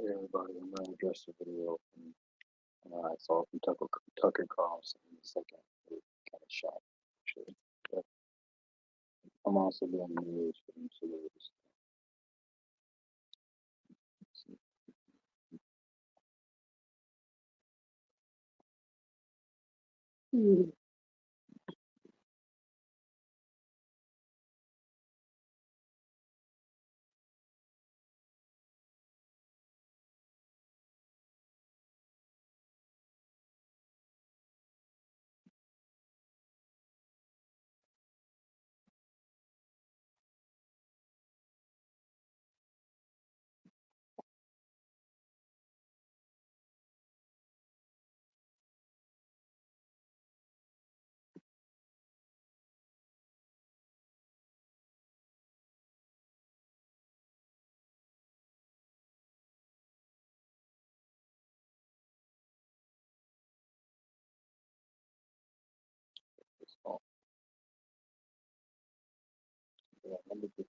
Hey everybody, I'm going to address the video I saw from Tucker Carlson in the second. It kind of shocked me, actually. But I'm also doing the news for them, so there's this all. Yeah, let me get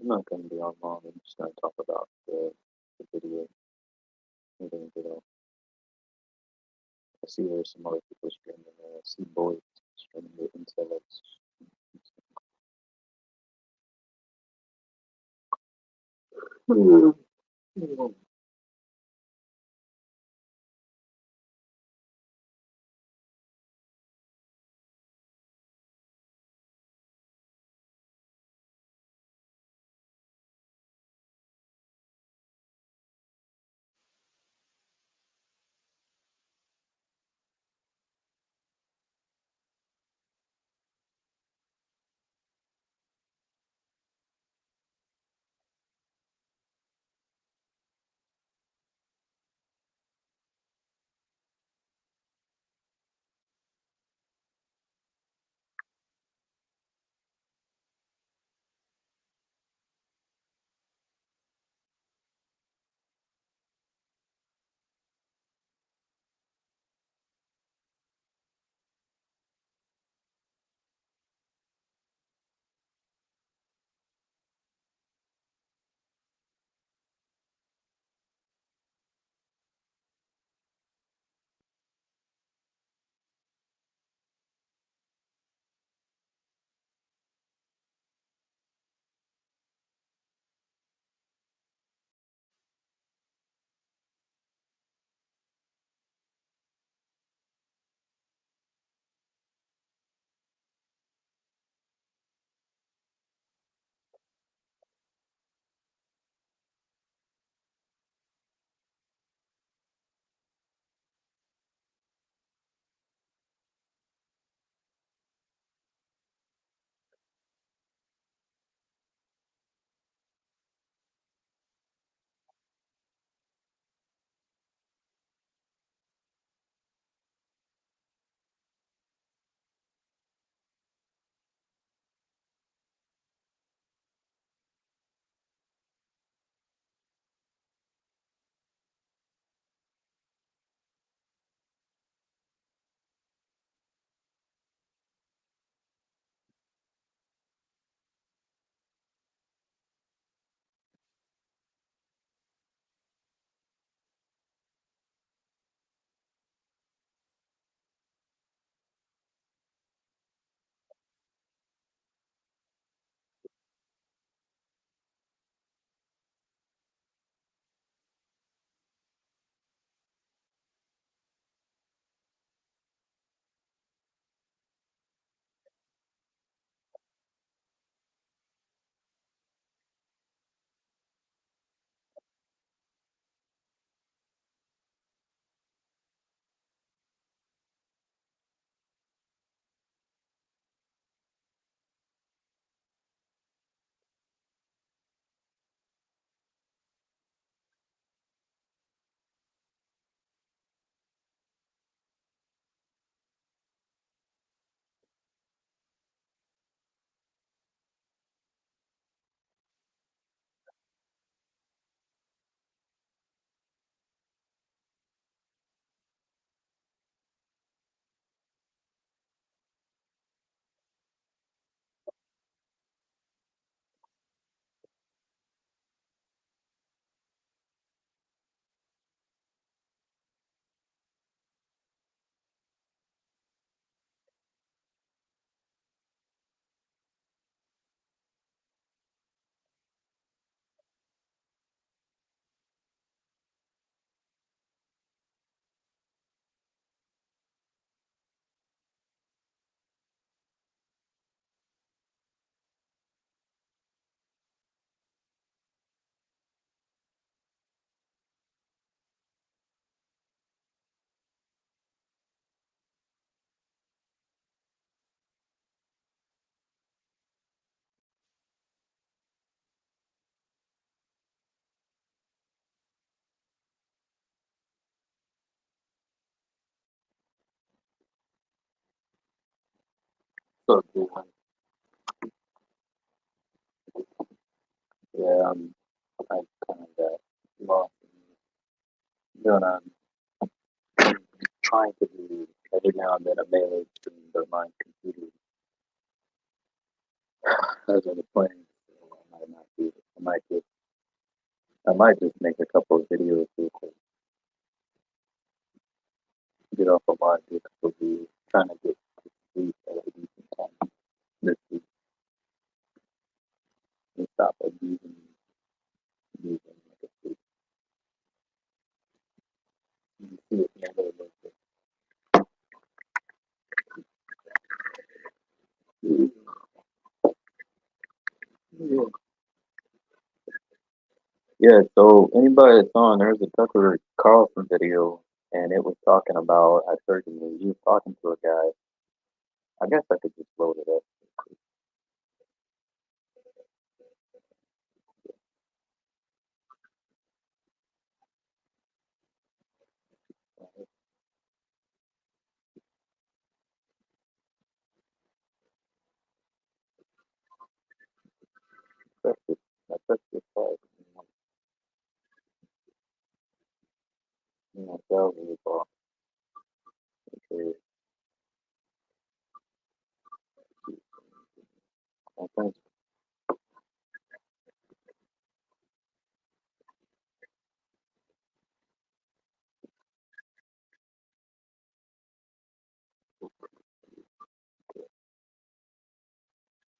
I'm not going to be on long. I'm just going to talk about the video. I see there's some other people streaming. I see boys streaming it until it's. So cool. Yeah, I kind of got lost in doing trying to do every now and then a melee stream, but my computer has other plans, so I might not do it. I might just make a couple of videos real quick, get off a lot, get a couple of views, trying to get sleep at a decent time this week and stop abusing like a sleep. And see if melee looks like. Yeah. Yeah, so anybody that's on, there's a Tucker Carlson video, and it was talking about, I searched it, he was talking to a guy. I guess I could just load it up. That's just, that's just like, sales is all. Okay, I think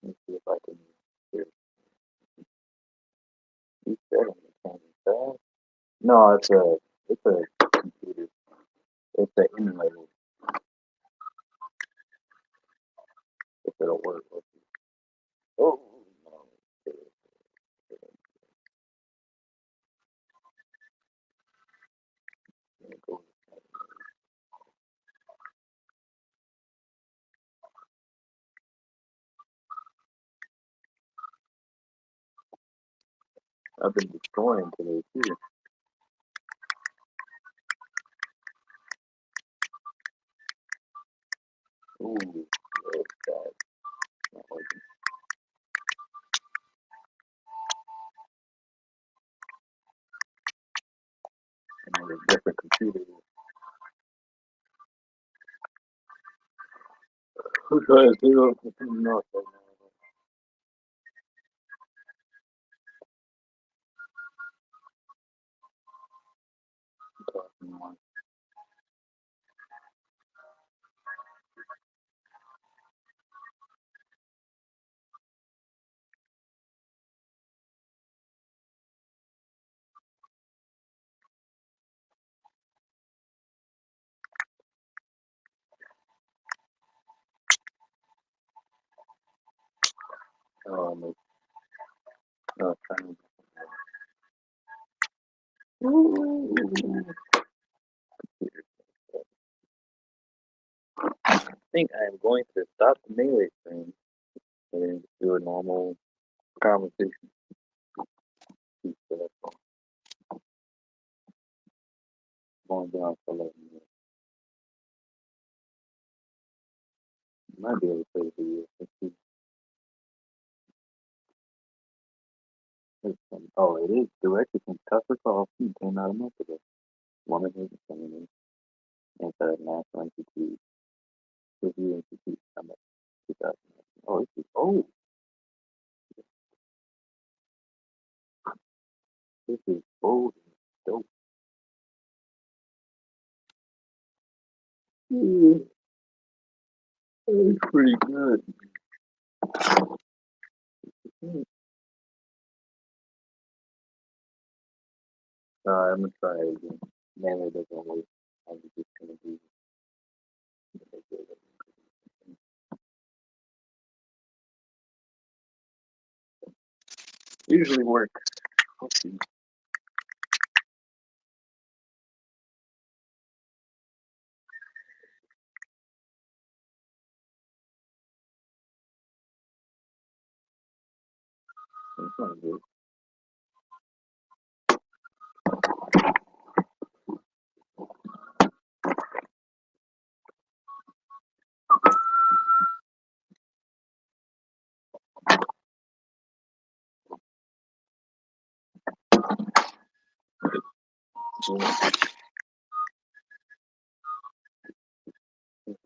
let me see if I can hear. You said it can be fast. No, it's a computer. It's an emulator. If it'll work. Oh no. Okay, there it goes. I've been destroying today too. Ooh, that's bad. Not working. And there's different computers. Who's trying to do it? No, no, no, trying. I think I am going to stop the melee stream and then just do a normal conversation. So that's all. Going down for 11 minutes. Might be able to play the video. Let's see. Oh, it is directed from Tucker Carlson. Came out a month ago. Woman is a feminist and the National Institute Review Institute Summit 2019. Oh, this is old and dope. Mm, it's pretty good. Mm. I'm gonna try it again. Man, it doesn't work. I'm just gonna do it. Usually work. Let's see. It's not good. It's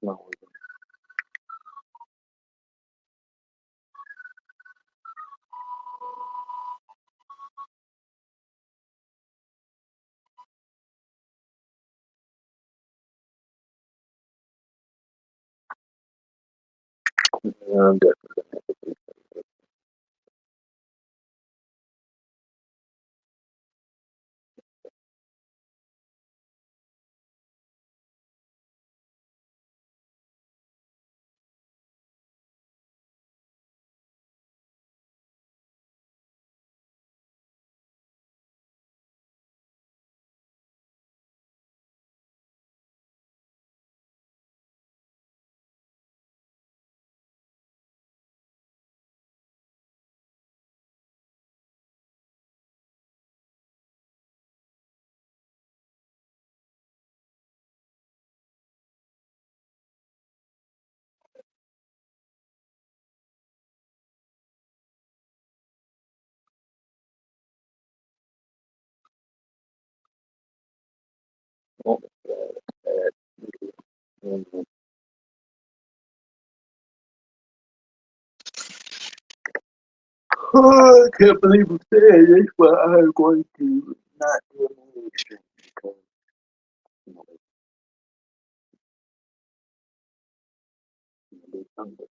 not working. Yeah, I'm definitely gonna have to do something. Oh, bad. Mhm. Oh, I can't believe I'm saying this, but I'm going to not do any stream because you know, there's something.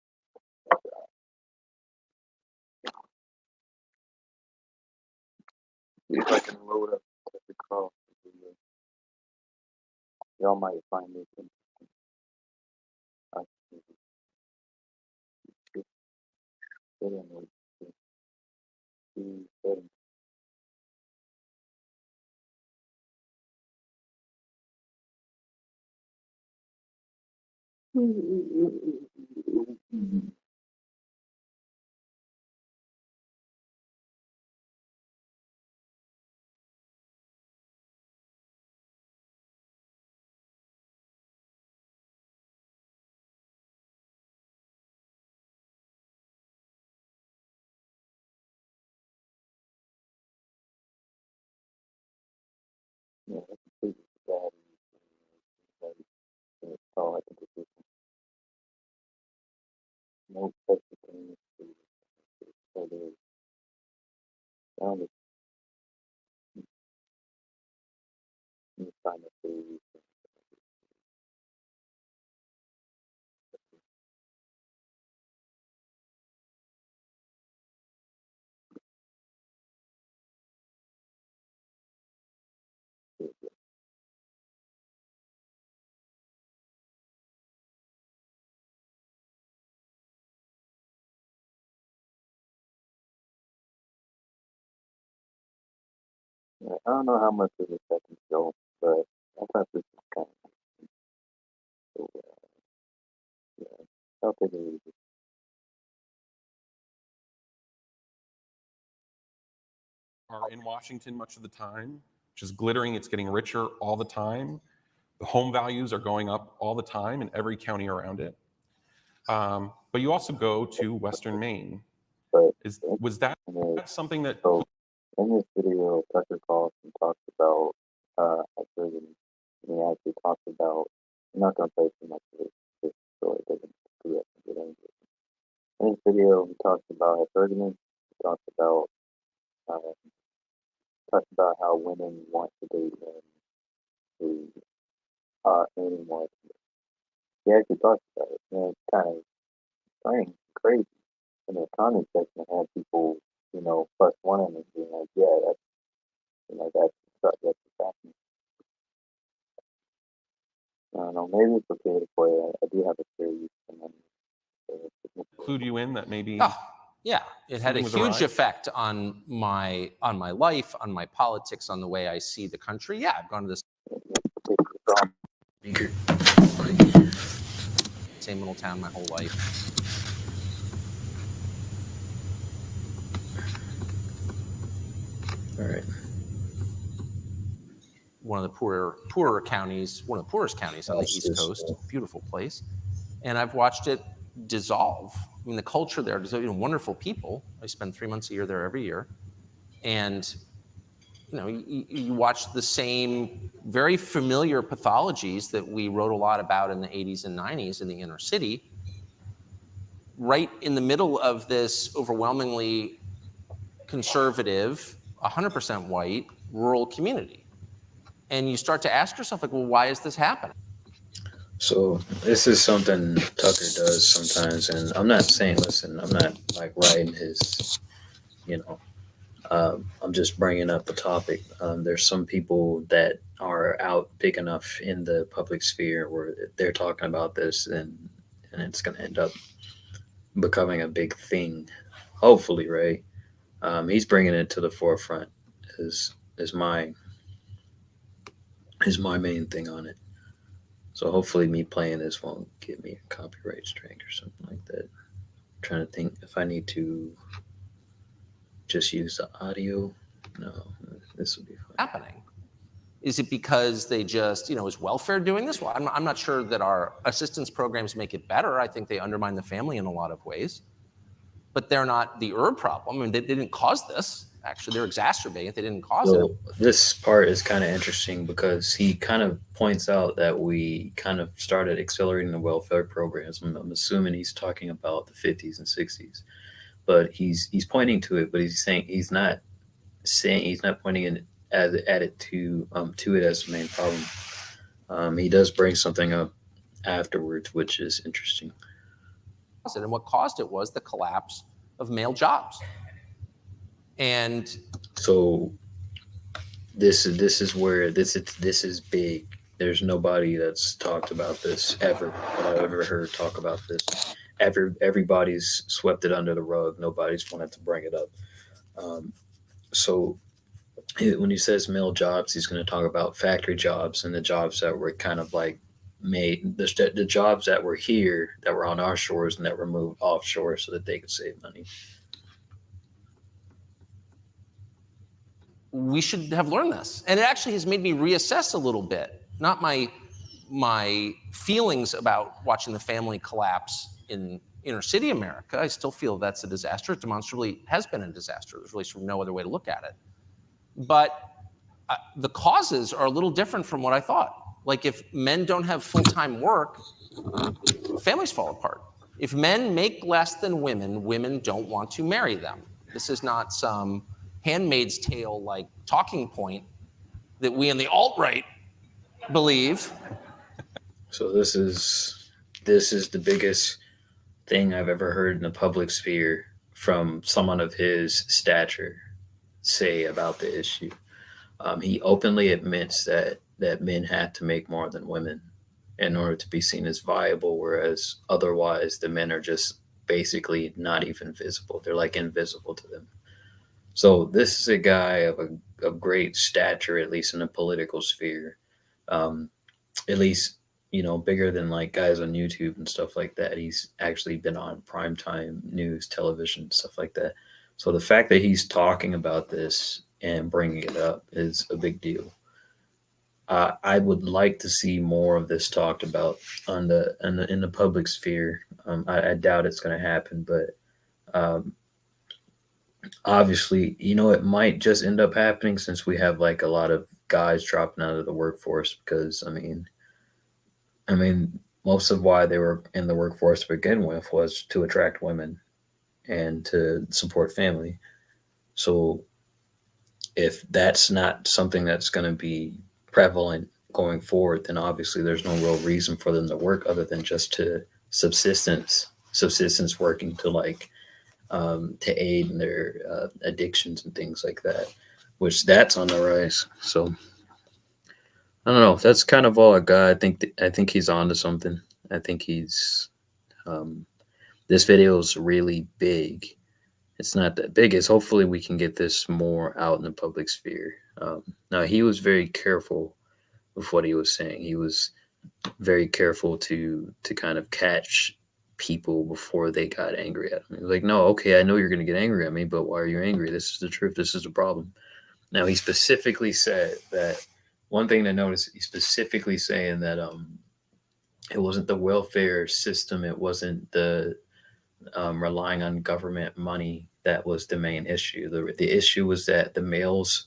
See if I can load up Tucker Carlson video. Y'all might find this interesting. I can just sit in with the settings. Yeah, I completely forgot it. It's all I can do. No such thing. So there's found it. You find the food. Yeah, I don't know how much of the second show, but I thought this was kind of cool. Yeah, I'll take it easy. Are in Washington much of the time, just glittering. It's getting richer all the time. The home values are going up all the time in every county around it. But you also go to Western Maine. But Was that anyway, something that? so in this video, Tucker Carlson talks about hypergamy. And he actually talks about. I'm not gonna play too much of this story. It doesn't do it. Get into it. In this video, he talks about hypergamy. He uh, talks about how women want to date men who are earning more. He actually talks about it, and it's kind of strange, crazy. In the comment section, I had people, plus one of them being like, "Yeah, that's that's what's happening." I don't know. Maybe it's okay for you. I do have a theory. Clued you in that maybe? Oh, yeah, it had a was huge awry? effect on my life, on my politics, on the way I see the country. Yeah, I've gone to this same little town my whole life. All right. One of the poorer counties, one of the poorest counties on the Watch East this, Coast. yeah. Beautiful place, and I've watched it dissolve. I mean, the culture there, wonderful people. I spend 3 months a year there every year, and you watch the same very familiar pathologies that we wrote a lot about in the 80s and 90s in the inner city, right in the middle of this overwhelmingly conservative, 100% white, rural community. And you start to ask yourself, like, well, why is this happening? So this is something Tucker does sometimes, and I'm not saying, listen, I'm not like writing his, I'm just bringing up a topic. There's some people that are out big enough in the public sphere where they're talking about this, and it's going to end up becoming a big thing. Hopefully, right? He's bringing it to the forefront. Is my main thing on it. So hopefully, me playing this won't give me a copyright strike or something like that. I'm trying to think if I need to just use the audio. No, this will be fine. Happening? Is it because they just, is welfare doing this? Well, I'm not sure that our assistance programs make it better. I think they undermine the family in a lot of ways. But they're not the problem. I mean, they didn't cause this. Actually, they're exacerbating it. They didn't cause it. This part is kind of interesting because he kind of points out that we kind of started accelerating the welfare programs. I'm assuming he's talking about the 50s and 60s, but he's pointing to it, but he's not pointing at it to it as the main problem. He does bring something up afterwards, which is interesting. And what caused it was the collapse of male jobs. And so this is where this is big. There's nobody that's talked about this ever that I've ever heard talk about this. Everybody's swept it under the rug. Nobody's wanted to bring it up. So when he says male jobs, he's going to talk about factory jobs and the jobs that were kind of like made, the jobs that were here, that were on our shores and that were moved offshore so that they could save money. We should have learned this. And it actually has made me reassess a little bit, not my feelings about watching the family collapse in inner city America. I still feel that's a disaster. It demonstrably has been a disaster. There's really sort of no other way to look at it. But the causes are a little different from what I thought. Like if men don't have full-time work, families fall apart. If men make less than women, women don't want to marry them. This is not some Handmaid's Tale like talking point that we in the alt-right believe. So this is the biggest thing I've ever heard in the public sphere from someone of his stature say about the issue. He openly admits that men have to make more than women in order to be seen as viable, whereas otherwise the men are just basically not even visible. They're like invisible to them. So this is a guy of great stature, at least in the political sphere, at least, bigger than like guys on YouTube and stuff like that. He's actually been on primetime news, television, stuff like that. So the fact that he's talking about this and bringing it up is a big deal. I would like to see more of this talked about in the public sphere. I doubt it's going to happen, but obviously, it might just end up happening since we have like a lot of guys dropping out of the workforce because, I mean, most of why they were in the workforce to begin with was to attract women and to support family. So if that's not something that's going to be prevalent going forward, then obviously there's no real reason for them to work other than just to subsistence working to like to aid in their addictions and things like that, which that's on the rise. So I don't know. That's kind of all I got. I think he's on to something. I think he's this video is really big. It's not that big. It's hopefully we can get this more out in the public sphere. Now he was very careful with what he was saying. He was very careful to kind of catch people before they got angry at him. He was like, no, okay, I know you're going to get angry at me, but why are you angry? This is the truth. This is the problem. Now he specifically said that one thing to notice, he's specifically saying that it wasn't the welfare system. It wasn't the relying on government money that was the main issue. The issue was that the males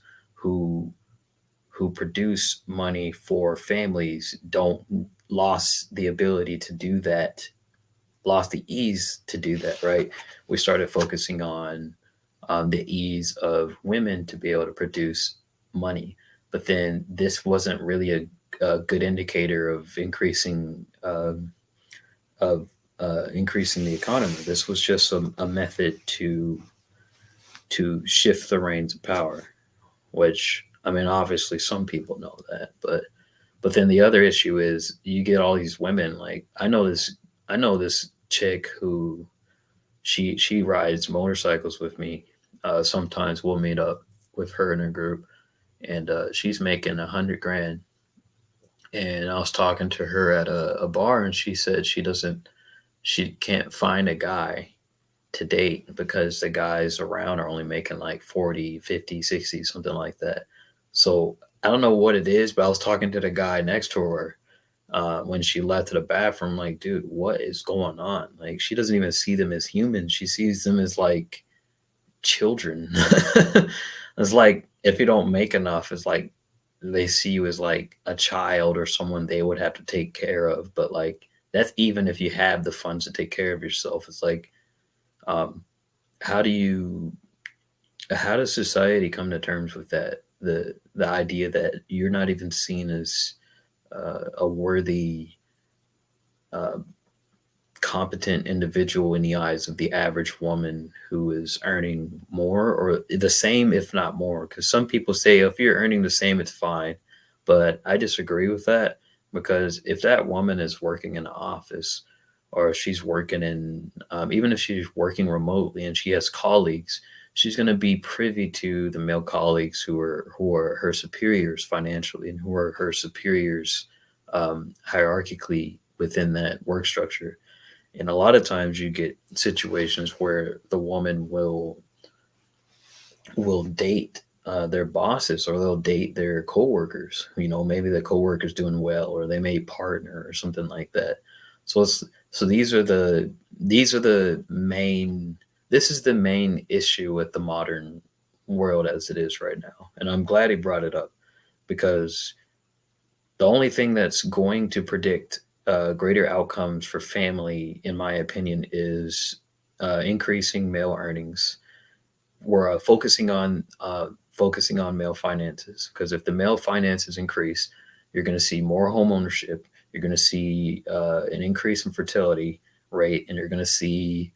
who produce money for families don't lost the ability to do that, lost the ease to do that, right? We started focusing on the ease of women to be able to produce money, but then this wasn't really a good indicator of increasing the economy. This was just a method to shift the reins of power, which, I mean, obviously some people know that, but then the other issue is you get all these women. Like, I know this chick who she rides motorcycles with me. Sometimes we'll meet up with her in a group, and she's making 100 grand. And I was talking to her at a bar, and she said she can't find a guy to date because the guys around are only making like 40, 50, 60, something like that. So I don't know what it is, but I was talking to the guy next to her when she left to the bathroom. Like, dude, what is going on? Like, she doesn't even see them as humans. She sees them as like children. It's like, if you don't make enough, it's like they see you as like a child or someone they would have to take care of. But like, that's even if you have the funds to take care of yourself. It's like, um, how do you how does society come to terms with that? The idea that you're not even seen as a worthy, uh, competent individual in the eyes of the average woman who is earning more or the same, if not more. Because some people say if you're earning the same, it's fine. But I disagree with that, because if that woman is working in an office, or if she's working in, even if she's working remotely and she has colleagues, she's going to be privy to the male colleagues who are her superiors financially and who are her superiors hierarchically within that work structure. And a lot of times you get situations where the woman will date their bosses, or they'll date their coworkers. You know, maybe the coworker's doing well, or they may partner or something like that. So these are the main this is the main issue with the modern world as it is right now. And I'm glad he brought it up, because the only thing that's going to predict greater outcomes for family, in my opinion, is increasing male earnings. We're focusing on male finances, because if the male finances increase, you're going to see more home ownership. You're going to see an increase in fertility rate, and you're going to see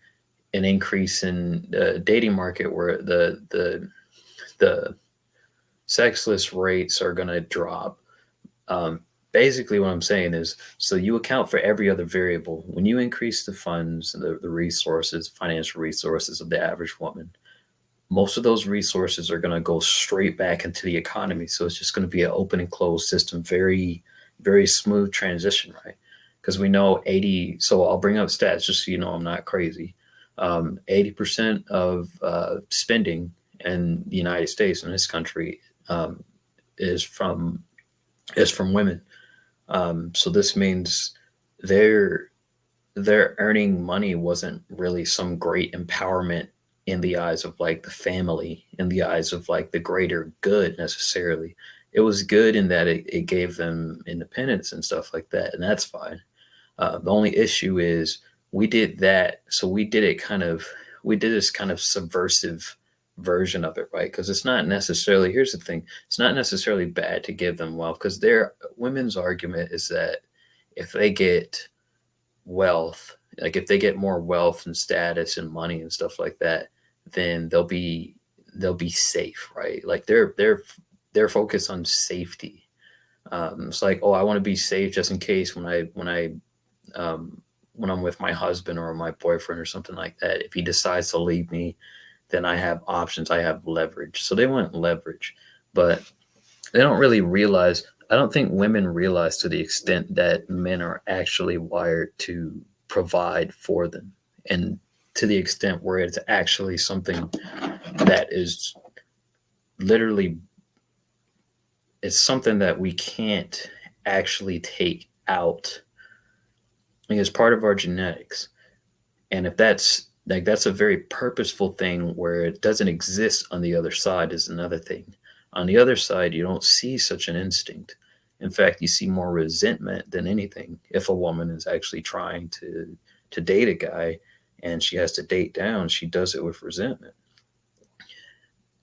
an increase in the dating market, where the sexless rates are going to drop. Basically, what I'm saying is, so you account for every other variable. When you increase the funds, the resources, financial resources of the average woman, most of those resources are going to go straight back into the economy. So it's just going to be an open and closed system, very, very smooth transition, right? Because we know so I'll bring up stats just so you know I'm not crazy. 80% of spending in the United States, in this country, is from women. So this means their earning money wasn't really some great empowerment in the eyes of like the family, in the eyes of like the greater good necessarily. It was good in that it gave them independence and stuff like that, and that's fine. The only issue is we did that, so we did this kind of subversive version of it, right? Because it's not necessarily, here's the thing, it's not necessarily bad to give them wealth, because their women's argument is that if they get wealth, like if they get more wealth and status and money and stuff like that, then they'll be safe, right? Like they're focused on safety. It's like, oh, I want to be safe just in case when I'm with my husband or my boyfriend or something like that, if he decides to leave me, then I have options, I have leverage. So they want leverage, but they don't really realize, I don't think women realize to the extent that men are actually wired to provide for them, and to the extent where it's actually something that is literally, it's something that we can't actually take out. I mean, it's part of our genetics. And if that's a very purposeful thing where it doesn't exist on the other side is another thing. On the other side, you don't see such an instinct. In fact, you see more resentment than anything. If a woman is actually trying to date a guy and she has to date down, she does it with resentment.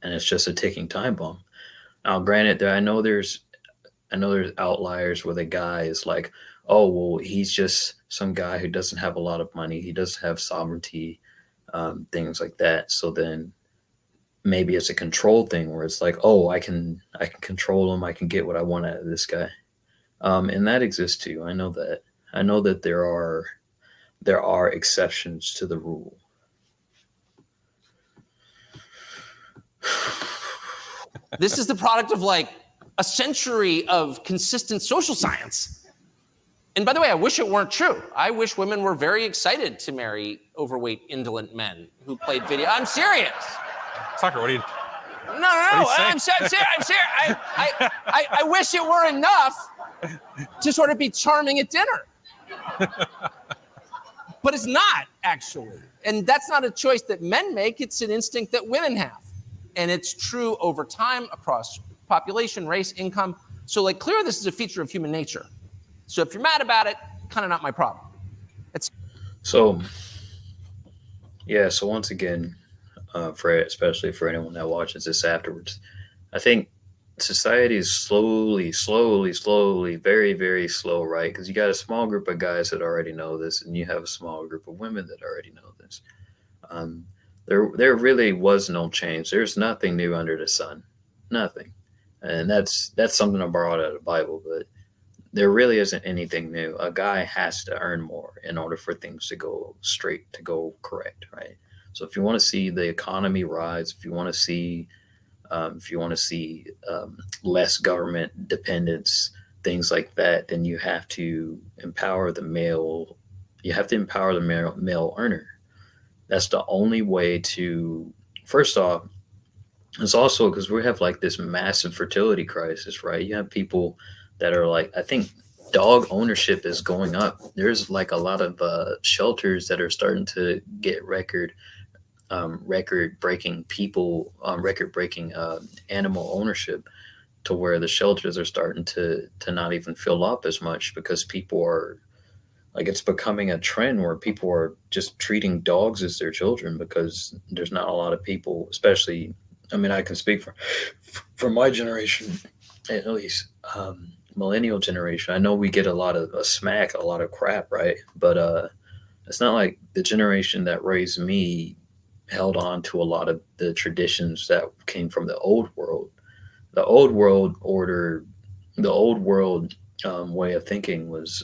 And it's just a ticking time bomb. Now, granted, I know there's outliers where the guy is like, oh, well, he's just some guy who doesn't have a lot of money. He doesn't have sovereignty, things like that. So then maybe it's a control thing where it's like, oh, I can control him. I can get what I want out of this guy. And that exists too. I know that. I know that there are exceptions to the rule. This is the product of like a century of consistent social science. And by the way, I wish it weren't true. I wish women were very excited to marry overweight, indolent men who played video. I'm serious. Tucker, what are you? No. I'm serious. I wish it were enough to sort of be charming at dinner. But it's not, actually. And that's not a choice that men make. It's an instinct that women have. And it's true over time across population, race, income. So like clearly this is a feature of human nature. So if you're mad about it, kind of not my problem. So, yeah, so once again, especially for anyone that watches this afterwards, I think society is slowly, very, very slow, right? Because you got a small group of guys that already know this, and you have a small group of women that already know this. There really was no change. There's nothing new under the sun, nothing, and that's something I borrowed out of the Bible. But there really isn't anything new. A guy has to earn more in order for things to go straight, to go correct, right? So if you want to see the economy rise, if you want to see less government dependence, things like that, then you have to empower the male. You have to empower the male earner. That's the only way to. First off, it's also because we have like this massive fertility crisis, right? You have people that are like, I think dog ownership is going up. There's like a lot of shelters that are starting to get record-breaking animal ownership, to where the shelters are starting to not even fill up as much because people are like, it's becoming a trend where people are just treating dogs as their children because there's not a lot of people, especially, I mean, I can speak for my generation, at least, millennial generation. I know we get a lot of smack, a lot of crap, right? But it's not like the generation that raised me held on to a lot of the traditions that came from the old world. The old world order, the old world way of thinking was,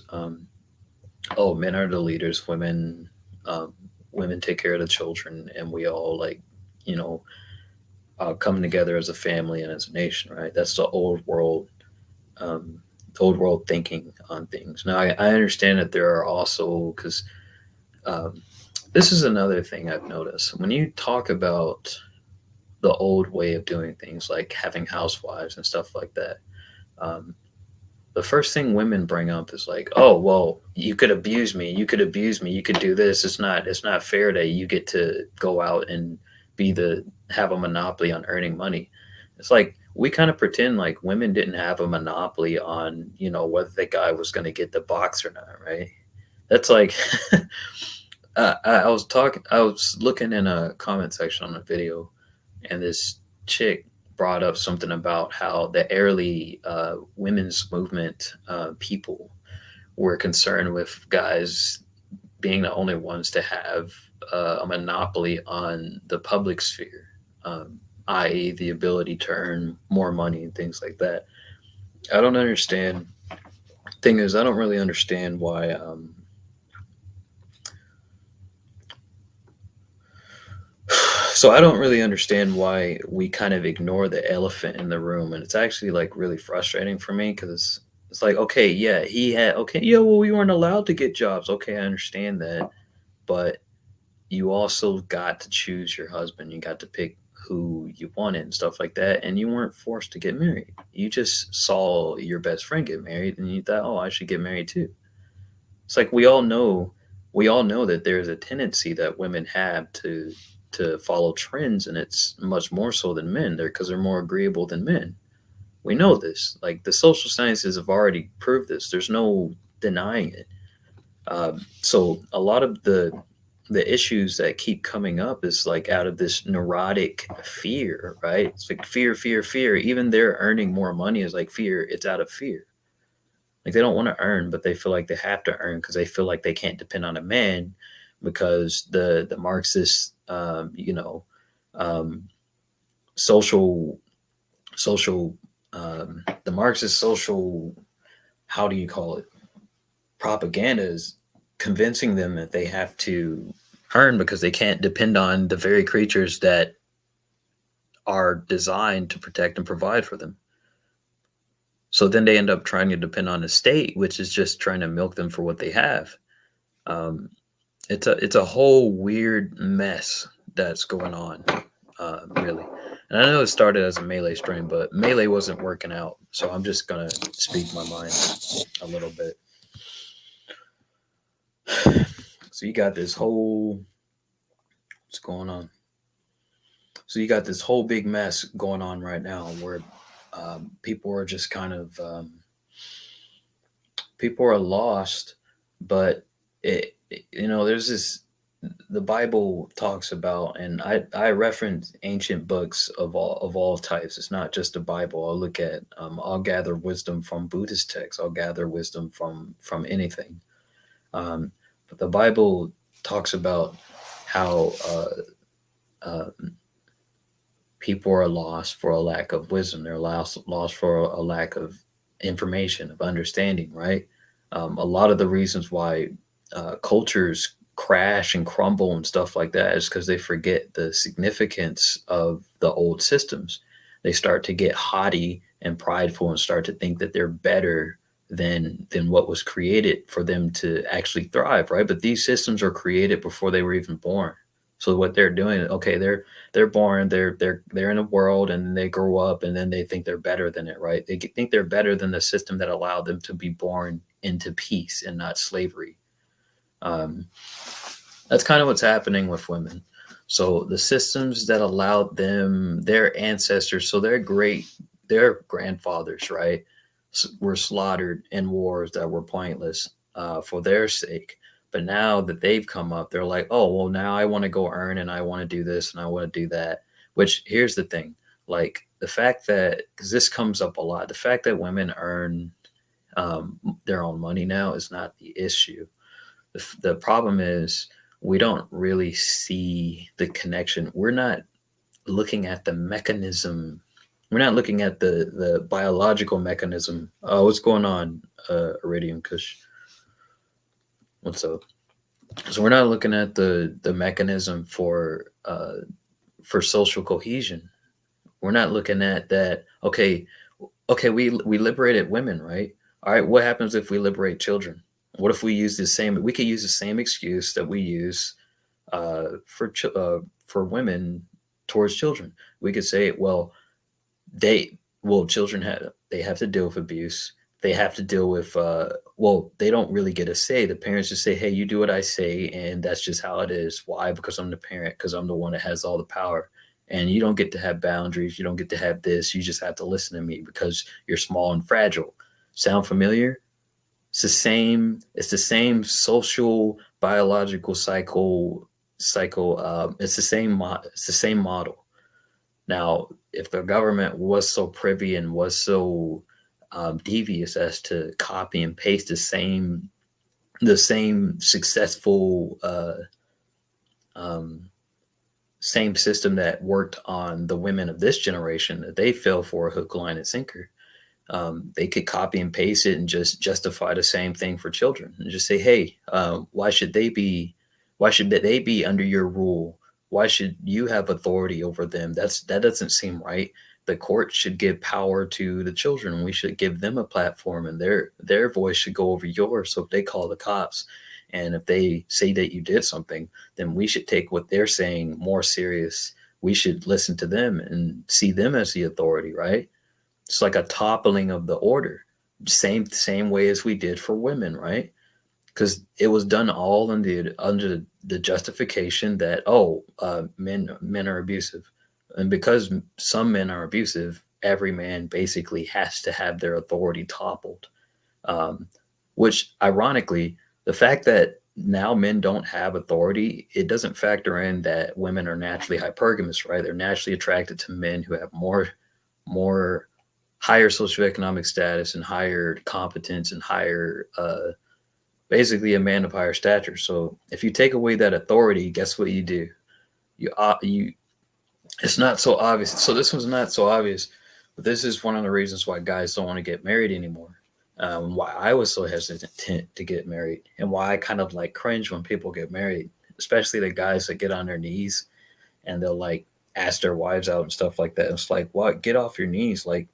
oh, men are the leaders, women take care of the children, and we all like, come together as a family and as a nation, right? That's the old world thinking on things. Now, I understand that there are also, because this is another thing I've noticed. When you talk about the old way of doing things, like having housewives and stuff like that, the first thing women bring up is like, oh, well, you could abuse me. You could abuse me. You could do this. It's not fair that you get to go out and have a monopoly on earning money. It's like, we kind of pretend like women didn't have a monopoly on, whether the guy was going to get the box or not, right? That's like, I was looking in a comment section on a video, and this chick brought up something about how the early women's movement people were concerned with guys being the only ones to have a monopoly on the public sphere, i.e. the ability to earn more money and things like that. I don't understand. Thing is, I don't really understand why. So I don't really understand why we kind of ignore the elephant in the room, and it's actually like really frustrating for me because it's like, okay, yeah, well, we weren't allowed to get jobs. Okay, I understand that, but you also got to choose your husband. You got to pick who you wanted and stuff like that, and you weren't forced to get married. You just saw your best friend get married, and you thought, oh, I should get married too. It's like we all know that there's a tendency that women have to to follow trends, and it's much more so than men. Because they're more agreeable than men. We know this. Like the social sciences have already proved this. There's no denying it. So a lot of the issues that keep coming up is like out of this neurotic fear, right? It's like fear, fear, fear. Even they're earning more money is like fear. It's out of fear. Like they don't want to earn, but they feel like they have to earn because they feel like they can't depend on a man because the Marxist, um, social social the Marxist social, how do you call it, propaganda is convincing them that they have to earn because they can't depend on the very creatures that are designed to protect and provide for them. So then they end up trying to depend on the state, which is just trying to milk them for what they have. Um, it's a whole weird mess that's going on, really. And I know it started as a melee stream, but melee wasn't working out. So I'm just gonna speak my mind a little bit. So you got this whole, what's going on? So you got this whole big mess going on right now where people are just kind of people are lost, but there's this, the Bible talks about, and I reference ancient books of all types. It's not just the Bible. I'll look at I'll gather wisdom from Buddhist texts. I'll gather wisdom from anything. But the Bible talks about how people are lost for a lack of wisdom. They're lost for a lack of information, of understanding, right? A lot of the reasons why cultures crash and crumble and stuff like that is because they forget the significance of the old systems. They start to get haughty and prideful and start to think that they're better than what was created for them to actually thrive, right? But these systems are created before they were even born. So what they're doing, okay, they're born, they're in a world, and then they grow up, and then they think they're better than it, right? They think they're better than the system that allowed them to be born into peace and not slavery. That's kind of what's happening with women. So the systems that allowed them, their ancestors, so their grandfathers, right, were slaughtered in wars that were pointless for their sake. But now that they've come up, they're like, oh, well, now I want to go earn and I want to do this and I want to do that. Which, here's the thing, like the fact that, because this comes up a lot, the fact that women earn their own money now is not the issue. The problem is we don't really see the connection. We're not looking at the mechanism. We're not looking at the biological mechanism. What's going on, Iridium Kush? What's up? So we're not looking at the mechanism for social cohesion. We're not looking at that. Okay, we liberated women, right? All right, what happens if we liberate children? What if we use we could use the same excuse that we use for women towards children. We could say, well, children have to deal with abuse. They have to deal with, they don't really get a say. The parents just say, hey, you do what I say, and that's just how it is. Why? Because I'm the parent, because I'm the one that has all the power. And you don't get to have boundaries. You don't get to have this. You just have to listen to me because you're small and fragile. Sound familiar? It's the same social, biological cycle. It's the same model. Now, if the government was so privy and was so devious as to copy and paste the same successful same system that worked on the women of this generation, that they fell for a hook, line, and sinker, they could copy and paste it and just justify the same thing for children and just say, hey, why should they be under your rule? Why should you have authority over them? That doesn't seem right. The court should give power to the children. We should give them a platform, and their voice should go over yours. So if they call the cops and if they say that you did something, then we should take what they're saying more serious. We should listen to them and see them as the authority, right? It's like a toppling of the order. Same way as we did for women, right? because it was done all under the justification that men are abusive, and because some men are abusive, every man basically has to have their authority toppled. Um, which ironically, the fact that now men don't have authority, it doesn't factor in that women are naturally hypergamous, right? They're naturally attracted to men who have more higher socioeconomic status and higher competence and higher basically a man of higher stature. So if you take away that authority, guess what you do? You it's not so obvious. So this one's not so obvious, but this is one of the reasons why guys don't want to get married anymore. Why I was so hesitant to get married, and why I kind of like cringe when people get married, especially the guys that get on their knees and they'll like ask their wives out and stuff like that. It's like, what? Get off your knees, like.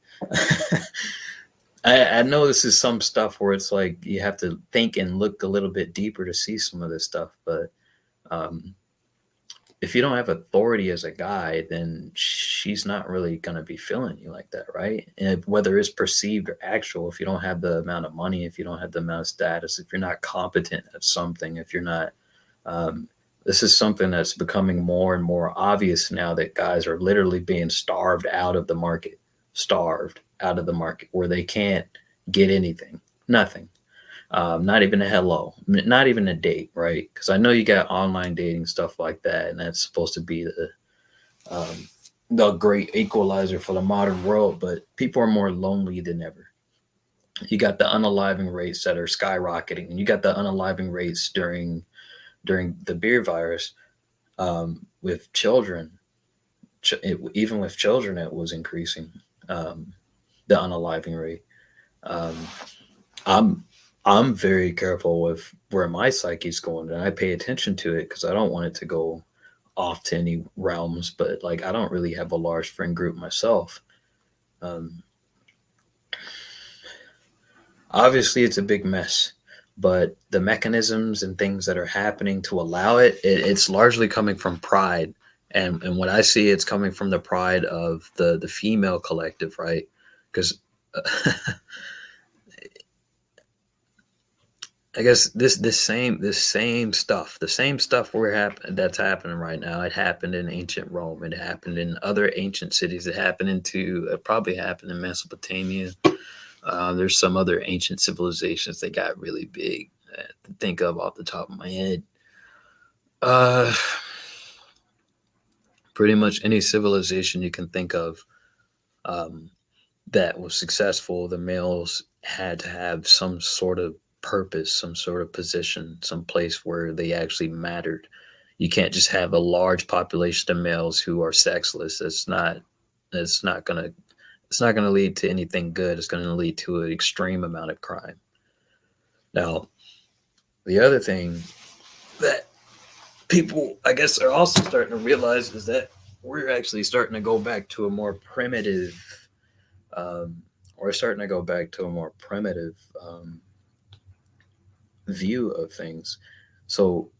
I know this is some stuff where it's like you have to think and look a little bit deeper to see some of this stuff, but um, if you don't have authority as a guy, then she's not really going to be feeling you like that, right? And whether it's perceived or actual, if you don't have the amount of money, if you don't have the amount of status, if you're not competent at something, if you're not, um, this is something that's becoming more and more obvious now that guys are literally being starved out of the market, where they can't get anything, nothing. Not even a hello, not even a date, right? Because I know you got online dating stuff like that, and that's supposed to be the great equalizer for the modern world. But people are more lonely than ever. You got the unaliving rates that are skyrocketing, and you got the unaliving rates during the beer virus with children. Even with children, it was increasing the unaliving rate. Um, I'm I'm very careful with where my psyche's going, and I pay attention to it because I don't want it to go off to any realms. But like, I don't really have a large friend group myself. Um, Obviously, it's a big mess, but the mechanisms and things that are happening to allow it's largely coming from pride. And what I see, it's coming from the pride of the female collective, right? Because I guess the same stuff that's happening right now. It happened in ancient Rome. It happened in other ancient cities. It probably happened in Mesopotamia. There's some other ancient civilizations that got really big to think of off the top of my head. Uh, Pretty much any civilization you can think of um, that was successful, the males had to have some sort of purpose, some sort of position, some place where they actually mattered. You can't just have a large population of males who are sexless. It's not gonna it's not gonna lead to anything good. It's gonna lead to an extreme amount of crime. Now, the other thing that people, I guess, are also starting to realize is that we're actually starting to go back to a more primitive um, we're starting to go back to a more primitive view of things. So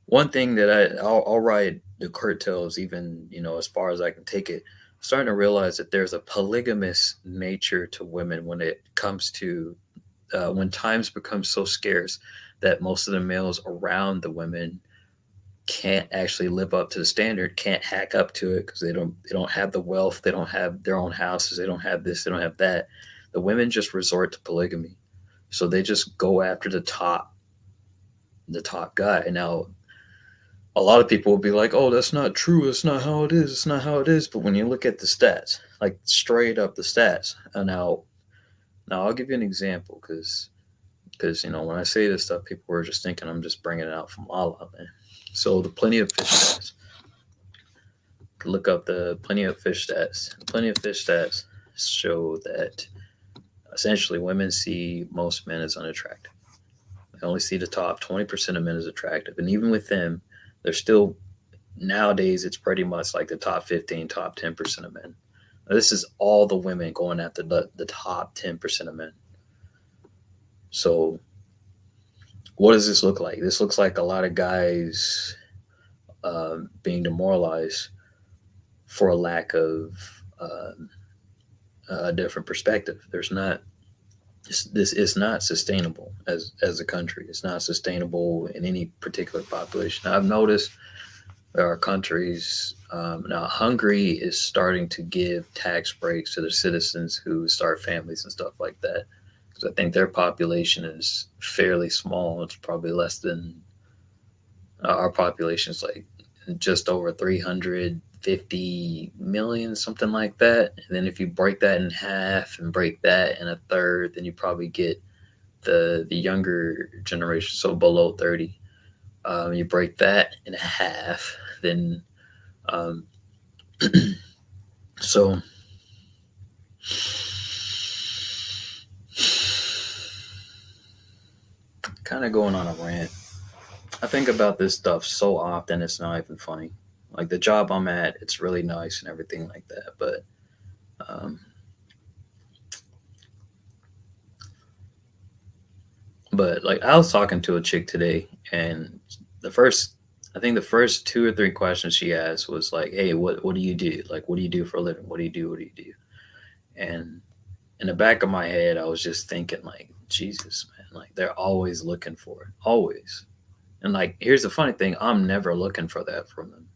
one thing that I'll ride the curtails, even as far as I can take it. I'm starting to realize that there's a polygamous nature to women when it comes to when times become so scarce that most of the males around the women can't actually live up to the standard, can't hack up to it because they don't have the wealth, they don't have their own houses, they don't have this, they don't have that. The women just resort to polygamy. So they just go after the top guy. Now, a lot of people will be like, "Oh, that's not true. It's not how it is. It's not how it is." But when you look at the stats, like straight up the stats, now I'll give you an example because when I say this stuff, people are just thinking I'm just bringing it out from La La Land. So the Plenty of Fish stats. Look up the Plenty of Fish stats. Plenty of Fish stats show that essentially women see most men as unattractive. They only see the top 20% of men as attractive. And even with them, they're still, nowadays, it's pretty much like the top 15, top 10% of men. Now, this is all the women going after the top 10% of men. So what does this look like? This looks like a lot of guys being demoralized for a lack of a different perspective. this is not sustainable as a country. It's not sustainable in any particular population. I've noticed there are countries now. Hungary is starting to give tax breaks to their citizens who start families and stuff like that. Because I think their population is fairly small. It's probably less than our population is like just over 350 million, something like that. And then if you break that in half and break that in a third, then you probably get the younger generation, so below 30. You break that in half, then um, so kind of going on a rant. I think about this stuff so often, it's not even funny. Like the job I'm at, it's really nice and everything like that, um, but like I was talking to a chick today, and the first, I think the first two or three questions she asked was like, "Hey, what do you do? Like, what do you do for a living? What do you do? What do you do?" And in the back of my head, I was just thinking, like, Jesus, man, like they're always looking for it, always. And like, here's the funny thing: I'm never looking for that from them.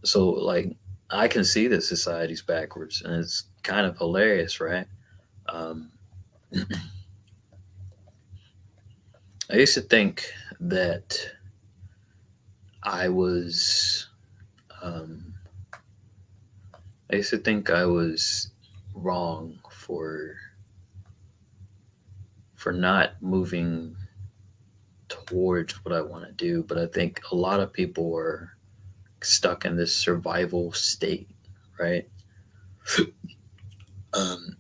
So like, I can see that society's backwards, and it's kind of hilarious, right? Um, I used to think that I was, um, I used to think I was wrong for not moving towards what I want to do, but I think a lot of people are stuck in this survival state, right? Um,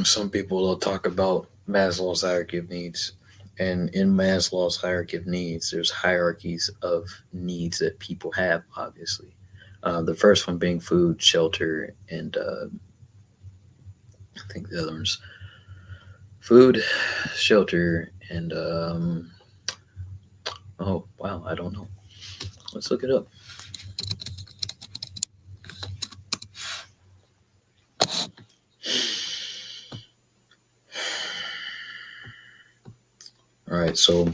some people will talk about Maslow's hierarchy of needs, and in Maslow's hierarchy of needs, there's hierarchies of needs that people have, obviously. The first one being food, shelter, and I think the other one's food, shelter, and oh wow, I don't know. Let's look it up. All right, so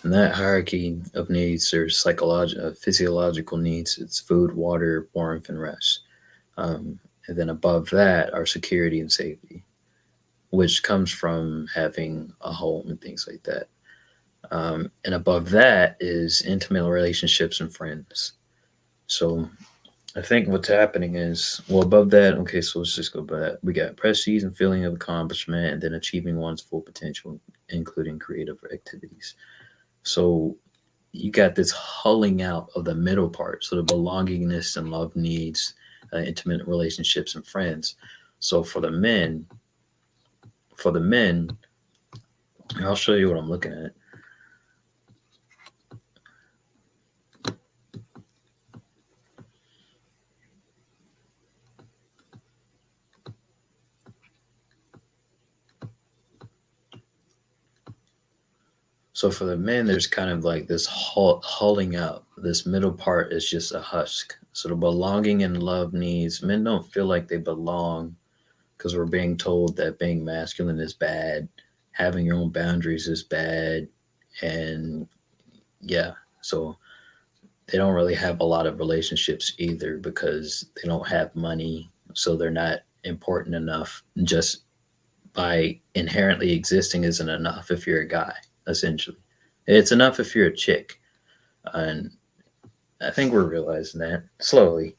in that hierarchy of needs, there's psychological, physiological needs. It's food, water, warmth, and rest. And then above that are security and safety, which comes from having a home and things like that. And above that is intimate relationships and friends. So I think what's happening is, well, above that, okay, so let's just go back. We got prestige and feeling of accomplishment, and then achieving one's full potential, including creative activities. So you got this hulling out of the middle part, so the belongingness and love needs, intimate relationships and friends. So for the men, I'll show you what I'm looking at. So for the men, there's kind of like this hulling out. This middle part is just a husk. So the belonging and love needs, men don't feel like they belong because we're being told that being masculine is bad, having your own boundaries is bad, and yeah, so they don't really have a lot of relationships either because they don't have money, so they're not important enough. Just by inherently existing isn't enough if you're a guy, essentially. It's enough if you're a chick. And I think we're realizing that slowly.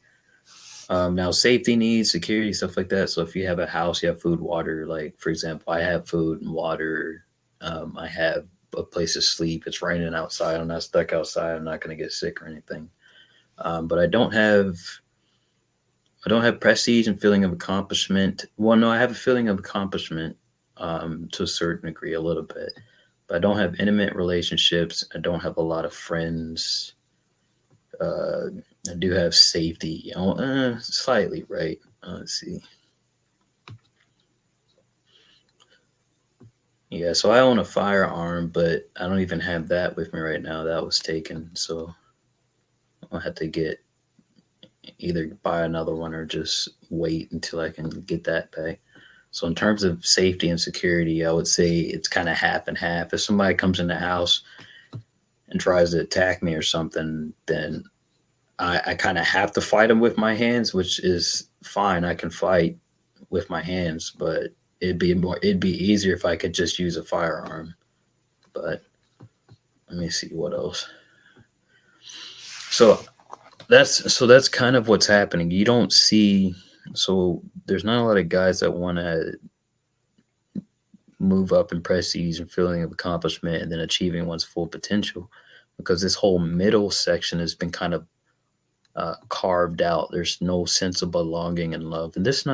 Now, safety needs, security, stuff like that. So if you have a house, you have food, water. Like, for example, I have food and water. I have a place to sleep. It's raining outside. I'm not stuck outside. I'm not going to get sick or anything. But I don't have prestige and feeling of accomplishment. Well, no, I have a feeling of accomplishment to a certain degree, a little bit. But I don't have intimate relationships. I don't have a lot of friends. Uh, I do have safety, slightly, right? Let's see. Yeah, so I own a firearm, but I don't even have that with me right now. That was taken, so I'll have to get either buy another one or just wait until I can get that back. So in terms of safety and security, I would say it's kind of half and half. If somebody comes in the house and tries to attack me or something, then I kind of have to fight them with my hands, which is fine. I can fight with my hands, but it'd be easier if I could just use a firearm. But let me see what else. So that's kind of what's happening. You don't see, so there's not a lot of guys that want to move up in prestige and feeling of accomplishment and then achieving one's full potential, because this whole middle section has been kind of carved out. There's no sense of belonging and love, and this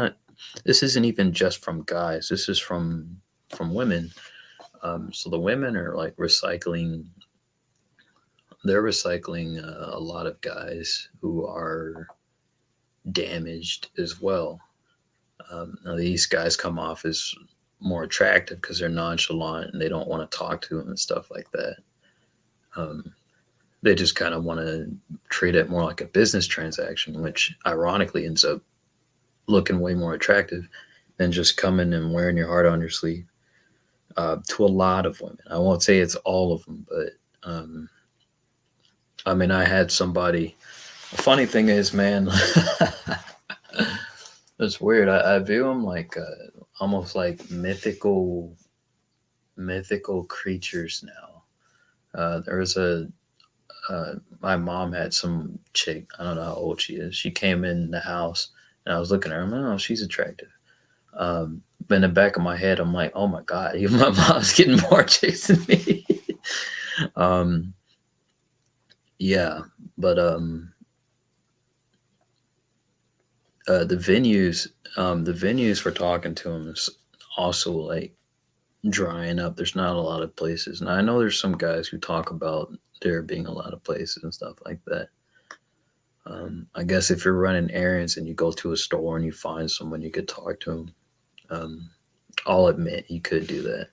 isn't even just from guys. This is from women. So the women are like recycling. They're recycling a lot of guys who are damaged as well. Now these guys come off as more attractive because they're nonchalant and they don't want to talk to them and stuff like that. They just kind of want to treat it more like a business transaction, which ironically ends up looking way more attractive than just coming and wearing your heart on your sleeve. To a lot of women, I won't say it's all of them, but I mean, I had somebody. The funny thing is, man, it's weird. I view them like almost like mythical creatures now. There was my mom had some chick. I don't know how old she is. She came in the house, and I was looking at her. I'm like, oh, she's attractive. But in the back of my head, I'm like, oh my god, even my mom's getting more chicks than me. Yeah, but the venues for talking to them is also like drying up. There's not a lot of places. And I know there's some guys who talk about there being a lot of places and stuff like that. I guess if you're running errands and you go to a store and you find someone, you could talk to them. I'll admit you could do that.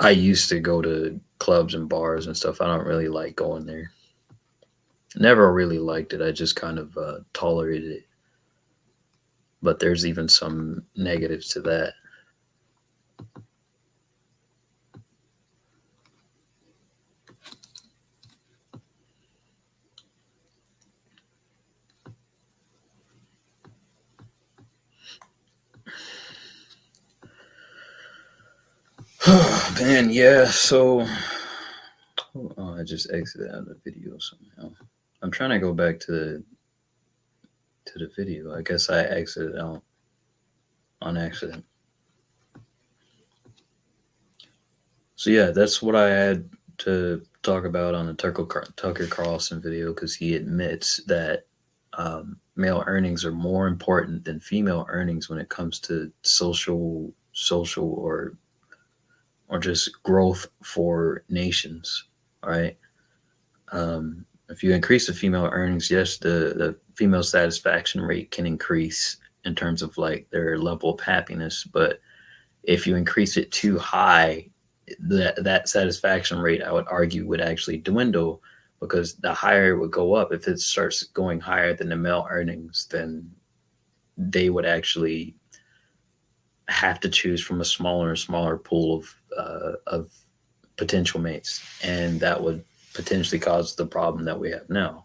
I used to go to clubs and bars and stuff. I don't really like going there. Never really liked it. I just kind of tolerated it. But there's even some negatives to that. Man, yeah. So, I just exited out of the video somehow. I'm trying to go back to the video. I guess I exited out on accident. So yeah, that's what I had to talk about on the Tucker Carlson video, because he admits that male earnings are more important than female earnings when it comes to social or just growth for nations. All right. If you increase the female earnings, yes, the female satisfaction rate can increase in terms of like their level of happiness. But if you increase it too high, that satisfaction rate, I would argue, would actually dwindle, because the higher it would go up. If it starts going higher than the male earnings, then they would actually have to choose from a smaller and smaller pool of potential mates, and that would potentially cause the problem that we have now.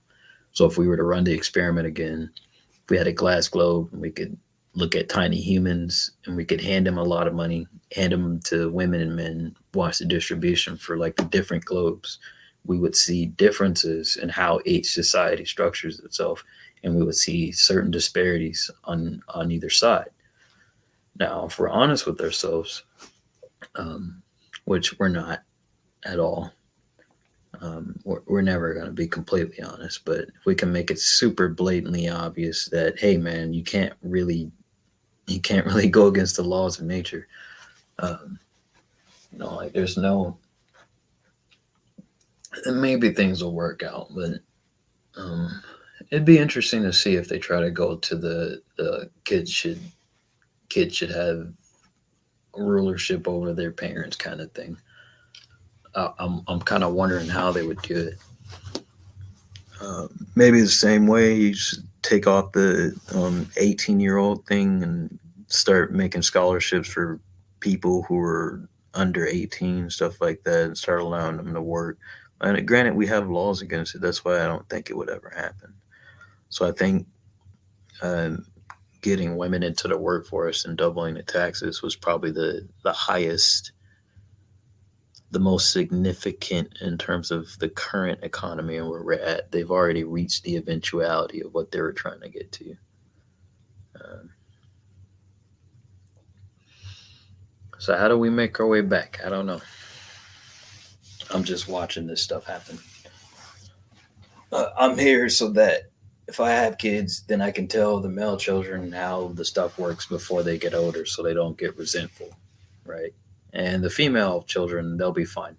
So if we were to run the experiment again, if we had a glass globe and we could look at tiny humans and we could hand them a lot of money, hand them to women and men, watch the distribution for like the different globes, we would see differences in how each society structures itself, and we would see certain disparities on either side. Now, if we're honest with ourselves, which we're not at all, we're never going to be completely honest, but if we can make it super blatantly obvious that, hey man, you can't really go against the laws of nature. Like there's no, maybe things will work out, but it'd be interesting to see if they try to go to the kids should have rulership over their parents kind of thing. I'm kind of wondering how they would do it. Maybe the same way you just take off the 18-year-old thing and start making scholarships for people who are under 18, stuff like that, and start allowing them to work. And granted, we have laws against it. That's why I don't think it would ever happen. So I think um, getting women into the workforce and doubling the taxes was probably the highest, the most significant in terms of the current economy and where we're at. They've already reached the eventuality of what they were trying to get to. So how do we make our way back? I don't know. I'm just watching this stuff happen. I'm here so that if I have kids, then I can tell the male children how the stuff works before they get older so they don't get resentful, right? And the female children, they'll be fine.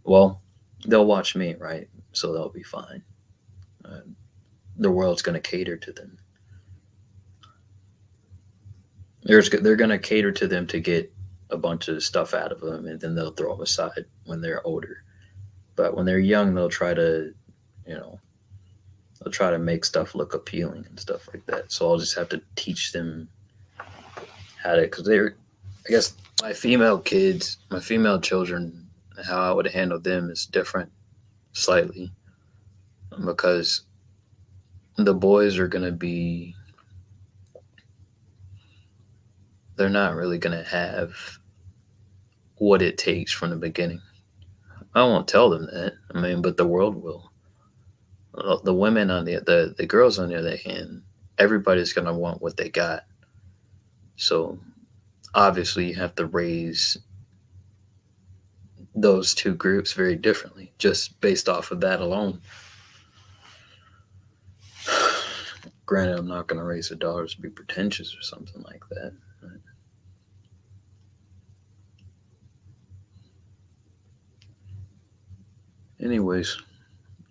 Well, they'll watch me, right? So they'll be fine. The world's going to cater to them. They're going to cater to them to get a bunch of stuff out of them, and then they'll throw them aside when they're older. But when they're young, they'll try to, they'll try to make stuff look appealing and stuff like that. So I'll just have to teach them how to, because I guess my female children, how I would handle them is different slightly, because the boys are going to be, they're not really going to have what it takes from the beginning. I won't tell them that. I mean, but the world will. The women on the girls on the other hand, everybody's going to want what they got. So obviously you have to raise those two groups very differently, just based off of that alone. Granted, I'm not going to raise their daughters to be pretentious or something like that. Anyways,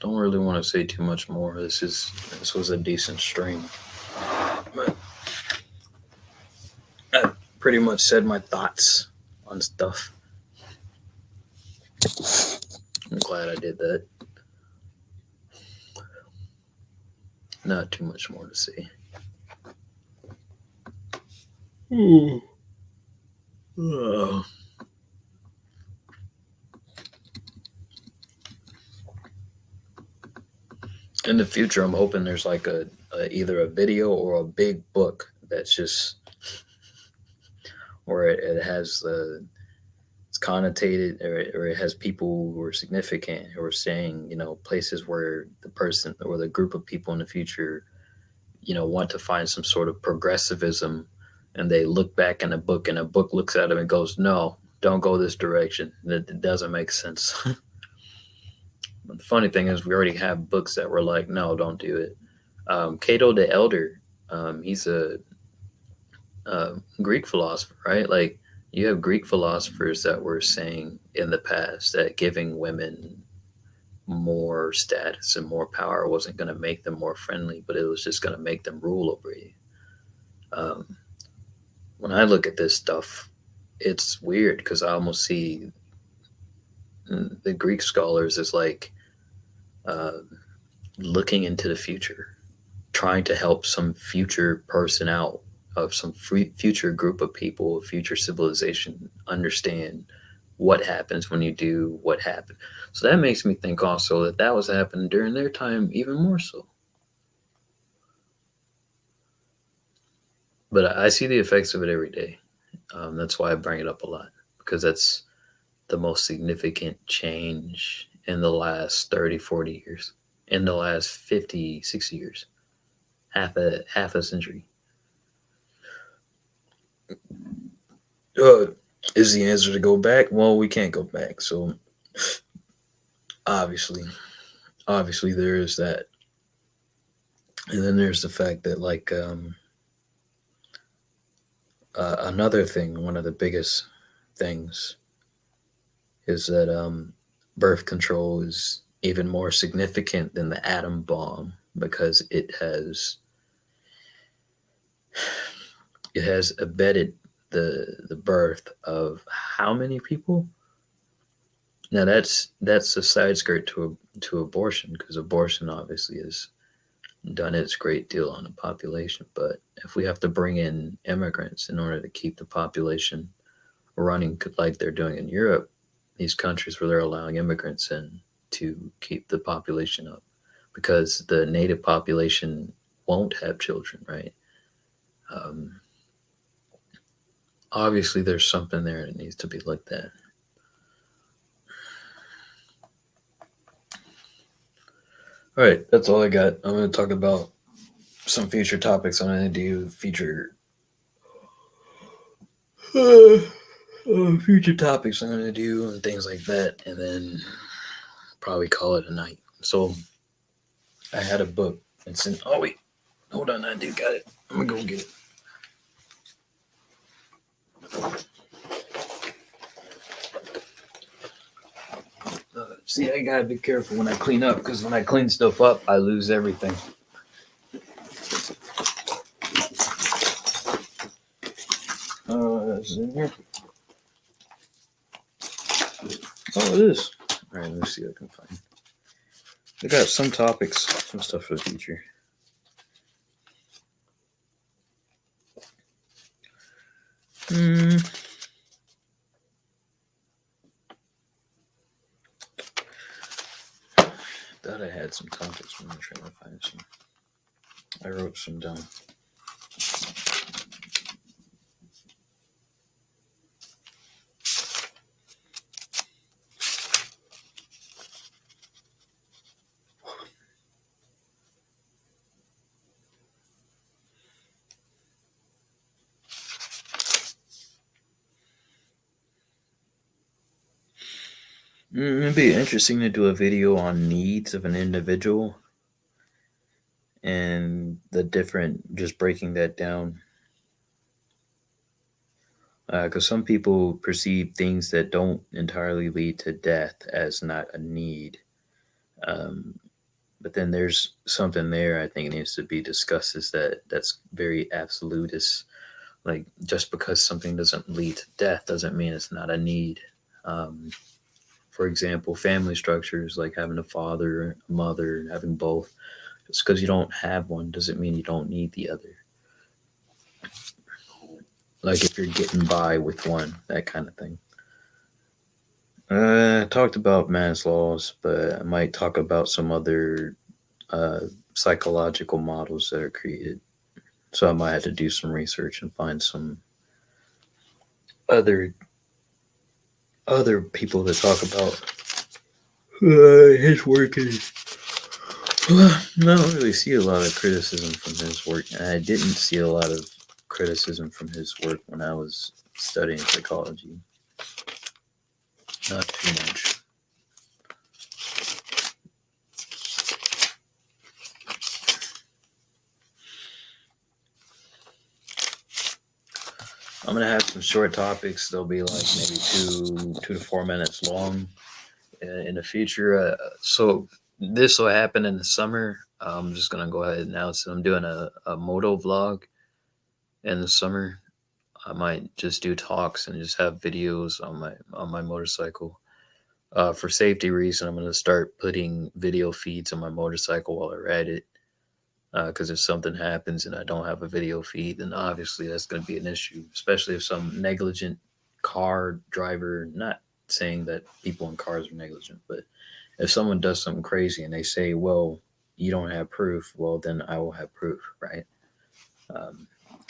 don't really want to say too much more. This was a decent stream. But I pretty much said my thoughts on stuff. I'm glad I did that. Not too much more to say. In the future, I'm hoping there's like either a video or a big book that's just where it has it's connotated, or it has people who are significant who are saying, places where the person or the group of people in the future, want to find some sort of progressivism, and they look back in a book and a book looks at them and goes, no, don't go this direction. It doesn't make sense. But the funny thing is we already have books that were like, no, don't do it. Cato the Elder, he's a Greek philosopher, right? Like, you have Greek philosophers that were saying in the past that giving women more status and more power wasn't going to make them more friendly, but it was just going to make them rule over you. When I look at this stuff, it's weird because I almost see the Greek scholars as like looking into the future, trying to help some future person out of some future group of people, future civilization, understand what happens when you do what happened. So that makes me think also that was happening during their time even more so. But I see the effects of it every day. That's why I bring it up a lot, because that's the most significant change in the last 30, 40 years, in the last 50, 60 years, half a century. Is the answer to go back? Well, we can't go back. So obviously there is that. And then there's the fact that like another thing, one of the biggest things is that birth control is even more significant than the atom bomb, because it has abetted the birth of how many people? Now that's a side skirt to abortion, because abortion obviously is done its great deal on the population. But if we have to bring in immigrants in order to keep the population running like they're doing in Europe, these countries where they're allowing immigrants in to keep the population up, because the native population won't have children, right? Um, Obviously, there's something there that needs to be looked at. All right, that's all I got. I'm going to talk about some future topics. I'm going to do future topics I'm going to do and things like that, and then probably call it a night. So I had a book. It's in. Oh wait, hold on. I do got it. I'm gonna go get it. See, I gotta be careful when I clean up, because when I clean stuff up, I lose everything. Is it in here? Oh, it is. All right, let's see what I can find. I got some topics, some stuff for the future. Thought I had some topics, but I'm trying to find some. I wrote some down. It'd be interesting to do a video on needs of an individual and the different, just breaking that down. Because some people perceive things that don't entirely lead to death as not a need. But then there's something there I think needs to be discussed, is that's very absolutist. Like, just because something doesn't lead to death doesn't mean it's not a need. For example, family structures, like having a father, a mother, having both. Just because you don't have one doesn't mean you don't need the other. Like if you're getting by with one, that kind of thing. I talked about Maslow's, but I might talk about some other psychological models that are created. So I might have to do some research and find some other people that talk about his work. I don't really see a lot of criticism from his work, and I didn't see a lot of criticism from his work when I was studying psychology. Not too much. I'm gonna have some short topics. They'll be like maybe 2 to 4 minutes long in the future. So this will happen in the summer. I'm just gonna go ahead and announce it. I'm doing a moto vlog in the summer. I might just do talks and just have videos on my motorcycle. For safety reason, I'm gonna start putting video feeds on my motorcycle while I ride it. Because if something happens and I don't have a video feed, then obviously that's going to be an issue, especially if some negligent car driver, not saying that people in cars are negligent, but if someone does something crazy and they say, well, you don't have proof, well, then I will have proof, right?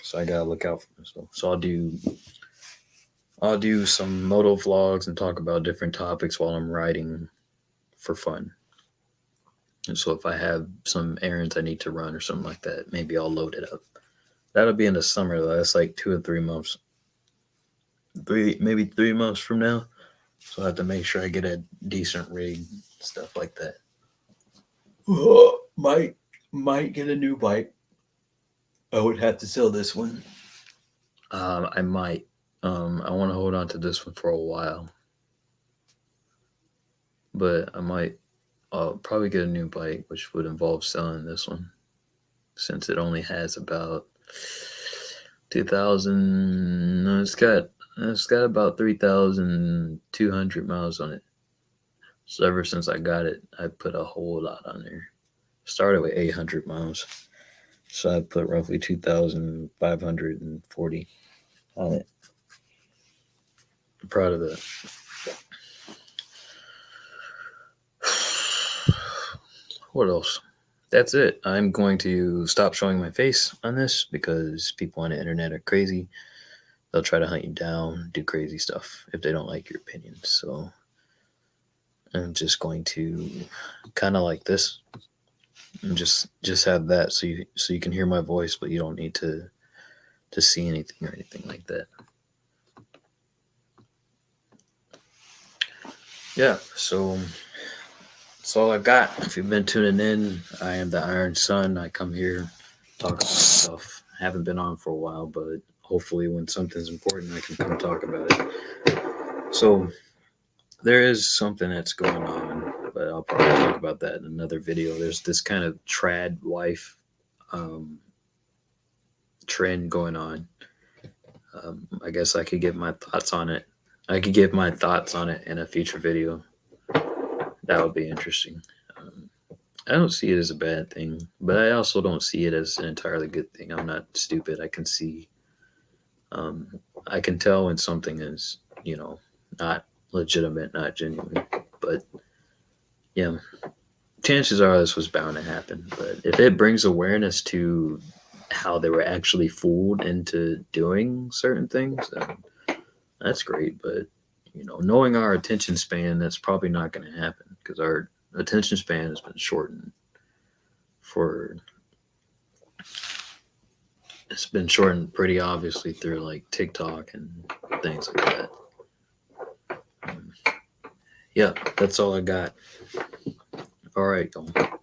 So I got to look out for myself. So I'll do some moto vlogs and talk about different topics while I'm riding for fun. And so if I have some errands I need to run or something like that, maybe I'll load it up. That'll be in the summer, though. That's like 2 or 3 months. Maybe 3 months from now. So I have to make sure I get a decent rig, stuff like that. Might get a new bike. I would have to sell this one. I might. I want to hold on to this one for a while. But I might. I'll probably get a new bike, which would involve selling this one, since it only has about 2,000. No, it's got about 3,200 miles on it. So ever since I got it, I put a whole lot on there. Started with 800 miles. So I put roughly 2,540 on it. I'm proud of that. What else? That's it. I'm going to stop showing my face on this because people on the internet are crazy. They'll try to hunt you down, do crazy stuff if they don't like your opinion. So I'm just going to kind of like this and just have that so you can hear my voice, but you don't need to see anything or anything like that. Yeah, so that's all I've got. If you've been tuning in, I am the Iron Sun. I come here, talk about stuff. I haven't been on for a while, but hopefully when something's important, I can come talk about it. So there is something that's going on, but I'll probably talk about that in another video. There's this kind of trad life trend going on. I guess I could give my thoughts on it. I could give my thoughts on it in a future video. That would be interesting. I don't see it as a bad thing, but I also don't see it as an entirely good thing. I'm not stupid. I can see, I can tell when something is, not legitimate, not genuine. But yeah, chances are this was bound to happen. But if it brings awareness to how they were actually fooled into doing certain things, then that's great. But knowing our attention span, that's probably not going to happen because our attention span has been shortened it's been shortened pretty obviously through like TikTok and things like that. Yeah, that's all I got. All right, y'all.